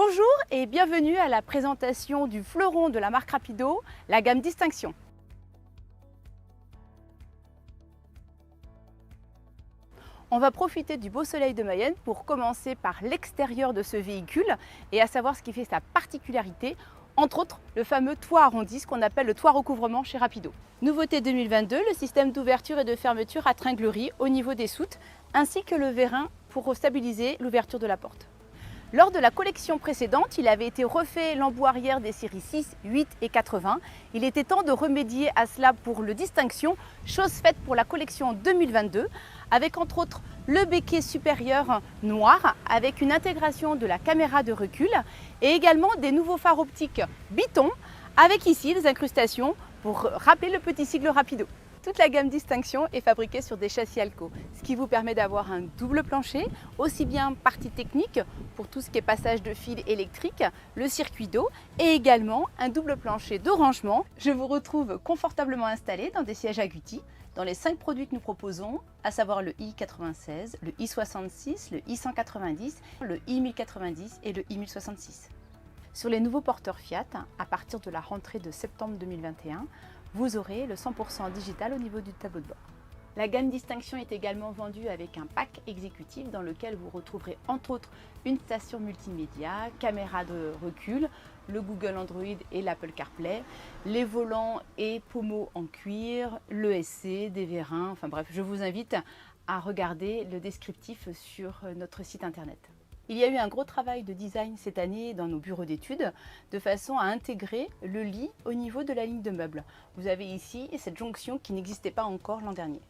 Bonjour et bienvenue à la présentation du fleuron de la marque Rapido, la gamme Distinction. On va profiter du beau soleil de Mayenne pour commencer par l'extérieur de ce véhicule et à savoir ce qui fait sa particularité, entre autres le fameux toit arrondi, ce qu'on appelle le toit recouvrement chez Rapido. Nouveauté 2022, le système d'ouverture et de fermeture à tringlerie au niveau des soutes, ainsi que le vérin pour stabiliser l'ouverture de la porte. Lors de la collection précédente, il avait été refait l'embout arrière des séries 6, 8 et 80. Il était temps de remédier à cela pour le Distinction, chose faite pour la collection 2022, avec entre autres le béquet supérieur noir, avec une intégration de la caméra de recul et également des nouveaux phares optiques Biton, avec ici des incrustations pour rappeler le petit sigle Rapido. Toute la gamme Distinction est fabriquée sur des châssis Alco, ce qui vous permet d'avoir un double plancher, aussi bien partie technique pour tout ce qui est passage de fil électrique, le circuit d'eau et également un double plancher de rangement. Je vous retrouve confortablement installé dans des sièges agoutis dans les 5 produits que nous proposons, à savoir le i96, le i66, le i190, le i1090 et le i1066. Sur les nouveaux porteurs Fiat, à partir de la rentrée de septembre 2021, vous aurez le 100% digital au niveau du tableau de bord. La gamme Distinction est également vendue avec un pack exécutif dans lequel vous retrouverez entre autres une station multimédia, caméra de recul, le Google Android et l'Apple CarPlay, les volants et pommeaux en cuir, l'ESC, des vérins, enfin bref, je vous invite à regarder le descriptif sur notre site internet. Il y a eu un gros travail de design cette année dans nos bureaux d'études de façon à intégrer le lit au niveau de la ligne de meubles. Vous avez ici cette jonction qui n'existait pas encore l'an dernier.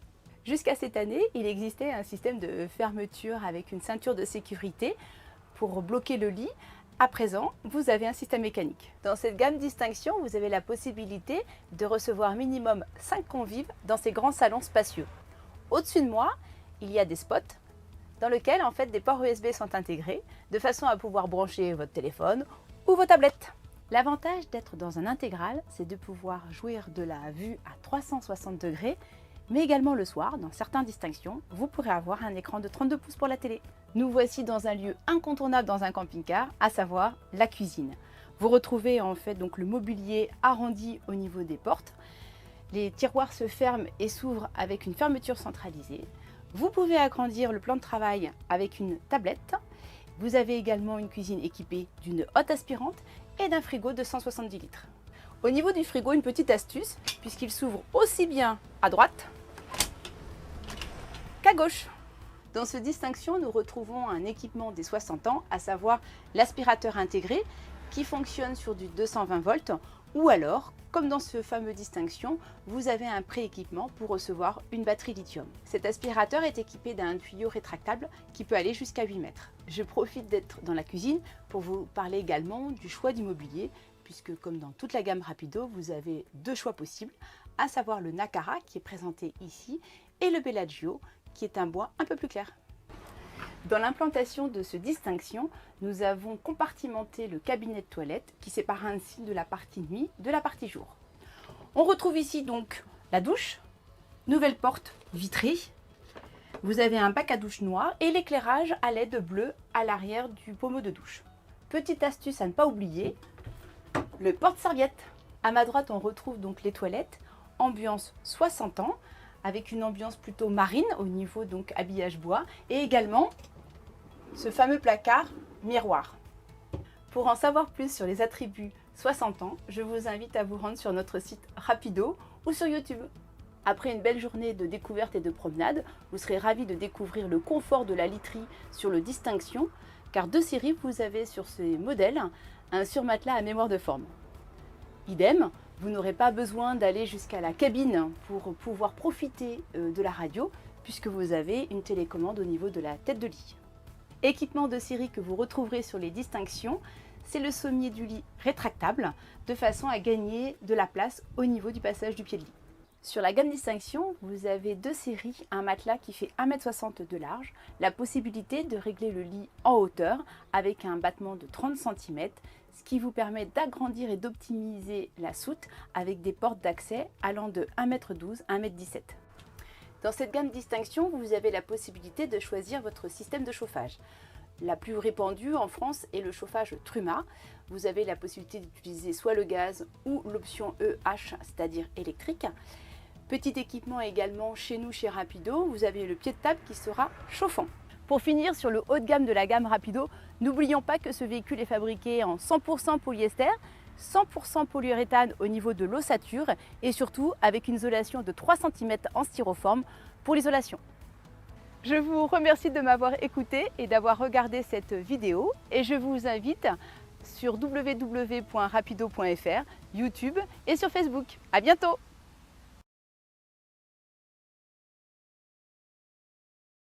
Jusqu'à cette année, il existait un système de fermeture avec une ceinture de sécurité pour bloquer le lit. À présent, vous avez un système mécanique. Dans cette gamme Distinction, vous avez la possibilité de recevoir minimum 5 convives dans ces grands salons spacieux. Au-dessus de moi, il y a des spots dans lequel en fait des ports USB sont intégrés de façon à pouvoir brancher votre téléphone ou vos tablettes. L'avantage d'être dans un intégral, c'est de pouvoir jouir de la vue à 360 degrés, mais également le soir, dans certaines distinctions, vous pourrez avoir un écran de 32 pouces pour la télé. Nous voici dans un lieu incontournable dans un camping-car, à savoir la cuisine. Vous retrouvez en fait donc le mobilier arrondi au niveau des portes. Les tiroirs se ferment et s'ouvrent avec une fermeture centralisée. Vous pouvez agrandir le plan de travail avec une tablette. Vous avez également une cuisine équipée d'une hotte aspirante et d'un frigo de 170 litres. Au niveau du frigo, une petite astuce, puisqu'il s'ouvre aussi bien à droite qu'à gauche. Dans ce Distinction, nous retrouvons un équipement des 60 ans, à savoir l'aspirateur intégré qui fonctionne sur du 220 volts ou alors, comme dans ce fameux Distinction, vous avez un pré-équipement pour recevoir une batterie lithium. Cet aspirateur est équipé d'un tuyau rétractable qui peut aller jusqu'à 8 mètres. Je profite d'être dans la cuisine pour vous parler également du choix du mobilier, puisque comme dans toute la gamme Rapido, vous avez 2 choix possibles, à savoir le Nacara qui est présenté ici et le Bellagio qui est un bois un peu plus clair. Dans l'implantation de ce Distinction, nous avons compartimenté le cabinet de toilette qui sépare ainsi de la partie nuit de la partie jour. On retrouve ici donc la douche, nouvelle porte vitrée. Vous avez un bac à douche noir et l'éclairage à LED bleu à l'arrière du pommeau de douche. Petite astuce à ne pas oublier, le porte-serviette. À ma droite, on retrouve donc les toilettes, ambiance 60 ans, avec une ambiance plutôt marine au niveau donc habillage bois et également ce fameux placard miroir. Pour en savoir plus sur les attributs 60 ans, je vous invite à vous rendre sur notre site Rapido ou sur YouTube. Après une belle journée de découverte et de promenade, vous serez ravis de découvrir le confort de la literie sur le Distinction, car de série, vous avez sur ces modèles un surmatelas à mémoire de forme. Idem, vous n'aurez pas besoin d'aller jusqu'à la cabine pour pouvoir profiter de la radio, puisque vous avez une télécommande au niveau de la tête de lit. Équipement de série que vous retrouverez sur les Distinctions, c'est le sommier du lit rétractable, de façon à gagner de la place au niveau du passage du pied de lit. Sur la gamme Distinction, vous avez 2 séries, un matelas qui fait 1,60 m de large, la possibilité de régler le lit en hauteur avec un battement de 30 cm, ce qui vous permet d'agrandir et d'optimiser la soute avec des portes d'accès allant de 1,12 m à 1,17 m. Dans cette gamme Distinction, vous avez la possibilité de choisir votre système de chauffage. La plus répandue en France est le chauffage Truma. Vous avez la possibilité d'utiliser soit le gaz ou l'option EH, c'est-à-dire électrique. Petit équipement également chez nous, chez Rapido, vous avez le pied de table qui sera chauffant. Pour finir sur le haut de gamme de la gamme Rapido, n'oublions pas que ce véhicule est fabriqué en 100% polyester, 100% polyuréthane au niveau de l'ossature et surtout avec une isolation de 3 cm en styroforme pour l'isolation. Je vous remercie de m'avoir écouté et d'avoir regardé cette vidéo et je vous invite sur www.rapido.fr, YouTube et sur Facebook. À bientôt!